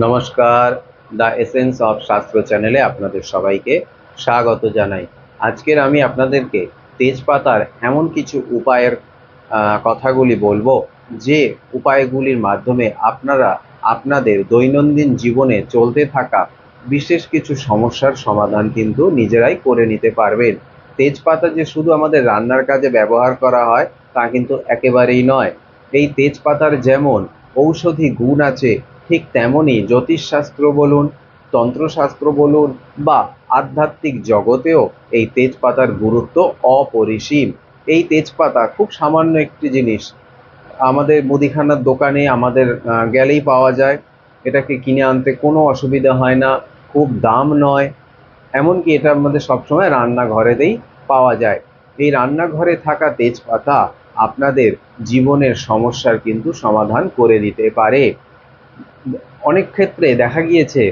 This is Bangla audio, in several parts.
নমস্কার, দ্য এসেন্স অফ শাস্ত্র চ্যানেলে আপনাদের সবাইকে স্বাগত জানাই। আজকের আমি আপনাদেরকে তেজপাতার এমন কিছু উপায়ের কথাগুলি বলবো, যে উপায়গুলির মাধ্যমে আপনারা আপনাদের দৈনন্দিন জীবনে চলতে থাকা বিশেষ কিছু সমস্যার সমাধান কিন্তু নিজেরাই করে নিতে পারবেন। তেজপাতা যে শুধু আমাদের রান্নার কাজে ব্যবহার করা হয় তা কিন্তু একেবারেই নয়। এই তেজপাতার যেমন ঔষধি গুণ আছে, ঠিক তেমনই জ্যোতিষশাস্ত্র বলুন, তন্ত্রশাস্ত্র বলুন বা আধ্যাত্মিক জগতেও এই তেজপাতার গুরুত্ব অপরিসীম। এই তেজপাতা খুব সামান্য একটি জিনিস, আমাদের মুদিখানার দোকানে আমাদের গেলেই পাওয়া যায়। এটাকে কিনে আনতে কোনো অসুবিধা হয় না, খুব দাম নয়। এমনকি এটা আমাদের সবসময় রান্নাঘরেতেই পাওয়া যায়। এই রান্নাঘরে থাকা তেজপাতা আপনাদের জীবনের সমস্যার কিন্তু সমাধান করে দিতে পারে। অনেক ক্ষেত্রে দেখা গিয়েছে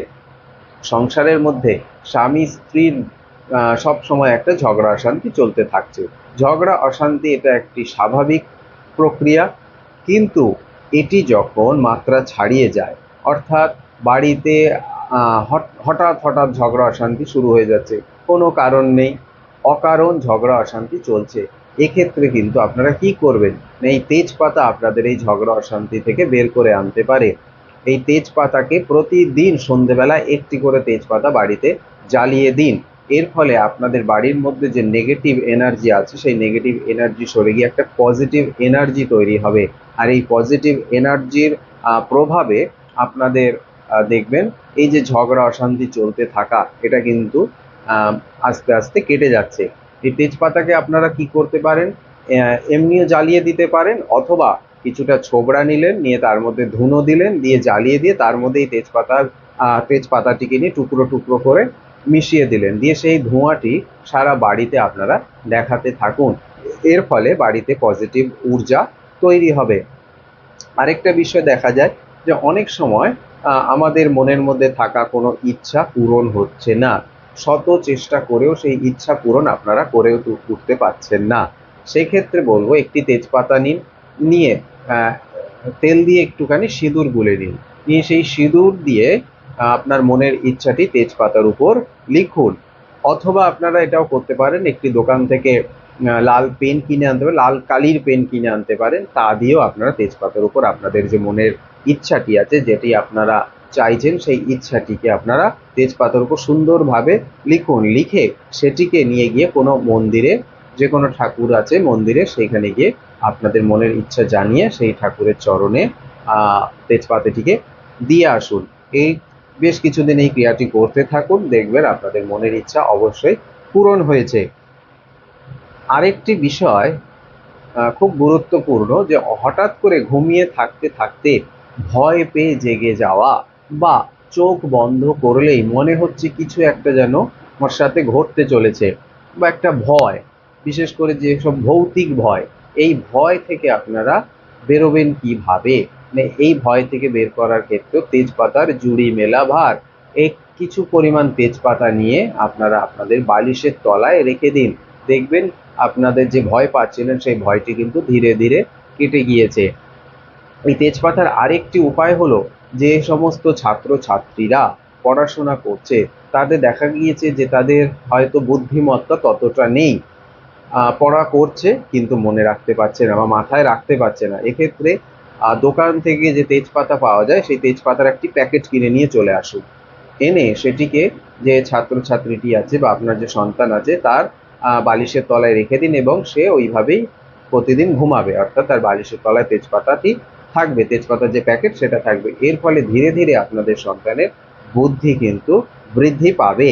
সংসারের মধ্যে স্বামী স্ত্রীর সব সময় একটা ঝগড়া অশান্তি চলতে থাকছে। ঝগড়া অশান্তি এটা একটি স্বাভাবিক প্রক্রিয়া, কিন্তু এটি যখন মাত্রা ছাড়িয়ে যায়, অর্থাৎ বাড়িতে হঠাৎ হঠাৎ ঝগড়া অশান্তি শুরু হয়ে যাচ্ছে, কোনো কারণ নেই, অকারণ ঝগড়া অশান্তি চলছে, এক্ষেত্রে কিন্তু আপনারা কি করবেন? এই তেজপাতা আপনাদের এই ঝগড়া অশান্তি থেকে বের করে আনতে পারে। এই তেজপাতাকে প্রতিদিন সন্ধেবেলায় একটি করে তেজপাতা বাড়িতে জ্বালিয়ে দিন। এর ফলে আপনাদের বাড়ির মধ্যে যে নেগেটিভ এনার্জি আছে, সেই নেগেটিভ এনার্জি সরে গিয়ে একটা পজিটিভ এনার্জি তৈরি হবে। আর এই পজিটিভ এনার্জির প্রভাবে আপনাদের দেখবেন এই যে ঝগড়া অশান্তি চলতে থাকা, এটা কিন্তু আস্তে আস্তে কেটে যাচ্ছে। এই তেজপাতাকে আপনারা কি করতে পারেন? এমনিও জ্বালিয়ে দিতে পারেন, অথবা কিছুটা ছোবড়া নিলেন, নিয়ে তার মধ্যে ধুনো দিলেন, দিয়ে জ্বালিয়ে দিয়ে তার মধ্যে এই তেজপাতাটিকে নিয়ে টুকরো টুকরো করে মিশিয়ে দিলেন, দিয়ে সেই ধোঁয়াটি সারা বাড়িতে আপনারা দেখাতে থাকুন। এর ফলে বাড়িতে পজিটিভ ঊর্জা তৈরি হবে। আরেকটা বিষয় দেখা যায় যে অনেক সময় আমাদের মনের মধ্যে থাকা কোনো ইচ্ছা পূরণ হচ্ছে না, শত চেষ্টা করেও সেই ইচ্ছা পূরণ আপনারা করেও উঠতে পারছেন না। সেক্ষেত্রে বলবো একটি তেজপাতা নিন, নিয়ে তেল দিয়ে একটুখানি সিঁদুর গুলে নিন, নিয়ে সেই সিঁদুর দিয়ে আপনার মনের ইচ্ছাটি তেজপাতার উপর লিখুন। অথবা আপনারা এটাও করতে পারেন, একটি দোকান থেকে লাল পেন কিনে আনতে পারেন, লাল কালির পেন কিনে আনতে পারেন, তা দিয়েও আপনারা তেজপাতার উপর আপনাদের যে মনের ইচ্ছাটি আছে, যেটি আপনারা চাইছেন, সেই ইচ্ছাটিকে আপনারা তেজপাতার উপর সুন্দরভাবে লিখুন। লিখে সেটিকে নিয়ে গিয়ে কোনো মন্দিরে, যে কোনো ঠাকুর আছে মন্দিরে, সেইখানে গিয়ে আপনাদের মনের ইচ্ছা জানিয়ে সেই ঠাকুরের চরণে তেজপাতাটিকে দিয়ে আসুন। এই বেশ কিছুদিন এই ক্রিয়াটি করতে থাকুন, দেখবেন আপনাদের মনের ইচ্ছা অবশ্যই পূরণ হয়েছে। আরেকটি বিষয় খুব গুরুত্বপূর্ণ, যে হঠাৎ করে ঘুমিয়ে থাকতে থাকতে ভয় পেয়ে জেগে যাওয়া, বা চোখ বন্ধ করলেই মনে হচ্ছে কিছু একটা যেন আমার সাথে ঘটতে চলেছে, বা একটা ভয়, বিশেষ করে যেসব ভৌতিক ভয়, এই ভয় থেকে আপনারা বেরোবেন কিভাবে? মানে এই ভয় থেকে বের করার ক্ষেত্রে তেজপাতার জুড়ি মেলা ভার, কিছু পরিমাণ তেজপাতা নিয়ে আপনারা আপনাদের বালিশের তলায় রেখে দিন। দেখবেন আপনাদের যে ভয় পাচ্ছিলেন সেই ভয়টি কিন্তু ধীরে ধীরে কেটে গিয়েছে। এই তেজপাতার আরেকটি উপায় হলো, যে সমস্ত ছাত্রছাত্রীরা পড়াশোনা করছে, তাদের দেখা গিয়েছে যে তাদের হয়তো বুদ্ধিমত্তা ততটা নেই, পড়া করছে কিন্তু মনে রাখতে পারছে না বা মাথায় রাখতে পারছে না, এক্ষেত্রে দোকান থেকে যে তেজপাতা পাওয়া যায় সেই তেজপাতার একটি প্যাকেট কিনে নিয়ে চলে আসুন। এনে সেটিকে যে ছাত্রছাত্রীটি আছে বা আপনার যে সন্তান আছে তার বালিশের তলায় রেখে দিন, এবং সে ওইভাবেই প্রতিদিন ঘুমাবে, অর্থাৎ তার বালিশের তলায় তেজপাতাটি থাকবে, তেজপাতার যে প্যাকেট সেটা থাকবে। এর ফলে ধীরে ধীরে আপনাদের সন্তানের বুদ্ধি কিন্তু বৃদ্ধি পাবে।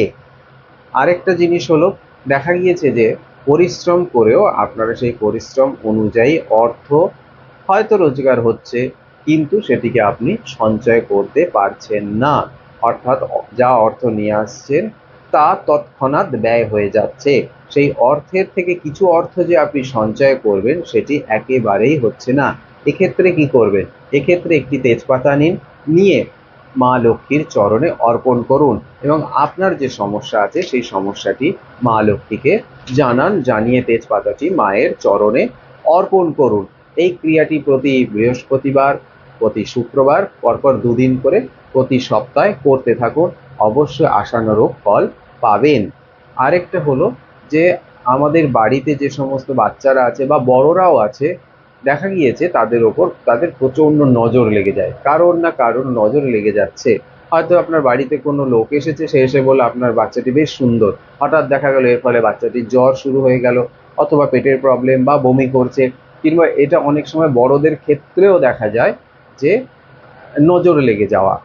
আরেকটা জিনিস হলো, দেখা গিয়েছে যে পরিশ্রম করেও আপনারা সেই পরিশ্রম অনুযায়ী অর্থ হয়তো রোজগার হচ্ছে, কিন্তু সেটিকে আপনি সঞ্চয় করতে পারছেন না, অর্থাৎ যা অর্থ নিয়ে আসছেন তা তৎক্ষণাৎ ব্যয় হয়ে যাচ্ছে। সেই অর্থের থেকে কিছু অর্থ যে আপনি সঞ্চয় করবেন সেটি একেবারেই হচ্ছে না। এক্ষেত্রে কি করবেন? এক্ষেত্রে একটি তেজপাতা নিন, নিয়ে মা লক্ষ্মীর চরণে অর্পণ করুন, এবং আপনার যে সমস্যা আছে সেই সমস্যাটি মা লক্ষ্মীকে জানান, জানিয়ে তেজপাতাটি মায়ের চরণে অর্পণ করুন। এই ক্রিয়াটি প্রতি বৃহস্পতিবার প্রতি শুক্রবার পরপর 2 দিন করে প্রতি সপ্তাহে করতে থাকুন, অবশ্যই আশানুরূপ ফল পাবেন। আরেকটা হলো যে আমাদের বাড়িতে যে সমস্ত বাচ্চারা আছে বা বড়রাও আছে, দেখা গিয়েছে তাদের ওপর তাদের প্রচণ্ড নজর লেগে যায়, কারোর না কারোর নজর লেগে যাচ্ছে। হয়তো আপনার বাড়িতে কোনো লোক এসেছে, সে এসে বলল আপনার বাচ্চাটি বেশ সুন্দর, হঠাৎ দেখা গেল এর ফলে বাচ্চাটির জ্বর শুরু হয়ে গেল, অথবা পেটের প্রবলেম বা বমি করছে, কিংবা এটা অনেক সময় বড়দের ক্ষেত্রেও দেখা যায় যে নজর লেগে যাওয়া।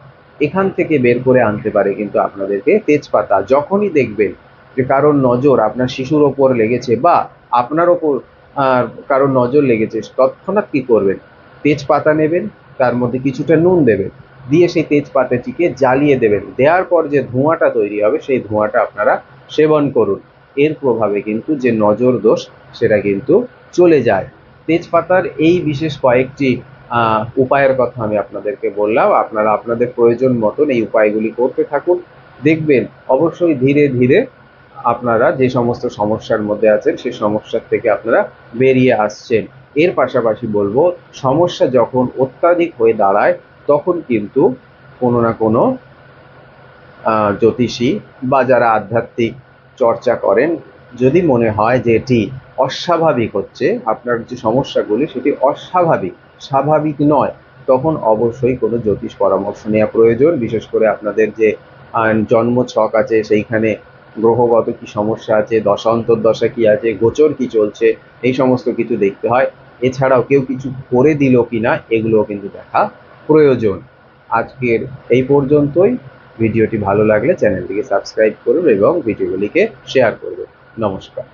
এখান থেকে বের করে আনতে পারে কিন্তু আপনাদেরকে তেজপাতা। যখনই দেখবেন যে কারোর নজর আপনার শিশুর ওপর লেগেছে বা আপনার ওপর কারোর নজর লেগেছে, তৎক্ষণাৎ কি করবেন, তেজপাতা নেবেন, তার মধ্যে কিছুটা নুন দেবেন, দিয়ে সেই তেজপাতাটিকে জ্বালিয়ে দেবেন, দেওয়ার পর যে ধোঁয়াটা তৈরি হবে সেই ধোঁয়াটা আপনারা সেবন করুন। এর প্রভাবে কিন্তু যে নজর দোষ সেটা কিন্তু চলে যায়। তেজপাতার এই বিশেষ কয়েকটি উপায়ের কথা আমি আপনাদেরকে বললাম। আপনারা আপনাদের প্রয়োজন মতন এই উপায়গুলি করতে থাকুন, দেখবেন অবশ্যই ধীরে ধীরে আপনারা যে সমস্ত সমস্যার মধ্যে আছেন সেই সমস্যার থেকে আপনারা বেরিয়ে আসছেন। এর পাশাপাশি বলবো, সমস্যা যখন অত্যাধিক হয়ে দাঁড়ায় তখন কিন্তু কোনো না কোনো জ্যোতিষী বা যারা আধ্যাত্মিক চর্চা করেন, যদি মনে হয় যে এটি অস্বাভাবিক হচ্ছে, আপনার যে সমস্যাগুলি সেটি অস্বাভাবিক, স্বাভাবিক নয়, তখন অবশ্যই কোনো জ্যোতিষ পরামর্শ নেওয়া প্রয়োজন। বিশেষ করে আপনাদের যে জন্ম ছক আছে সেইখানে গ্রহগত কি সমস্যা আছে, দশা অন্তর্দশা কি আছে, গোচর কি চলছে, এই সমস্ত কিছু দেখতে হয়। এছাড়াও কেউ কিছু করে দিল কিনা এগুলোও কিন্তু দেখা প্রয়োজন। আজকের এই পর্যন্তই। ভিডিওটি ভালো লাগলে চ্যানেলটিকে সাবস্ক্রাইব করুন এবং ভিডিওগুলিকে শেয়ার করবেন। নমস্কার।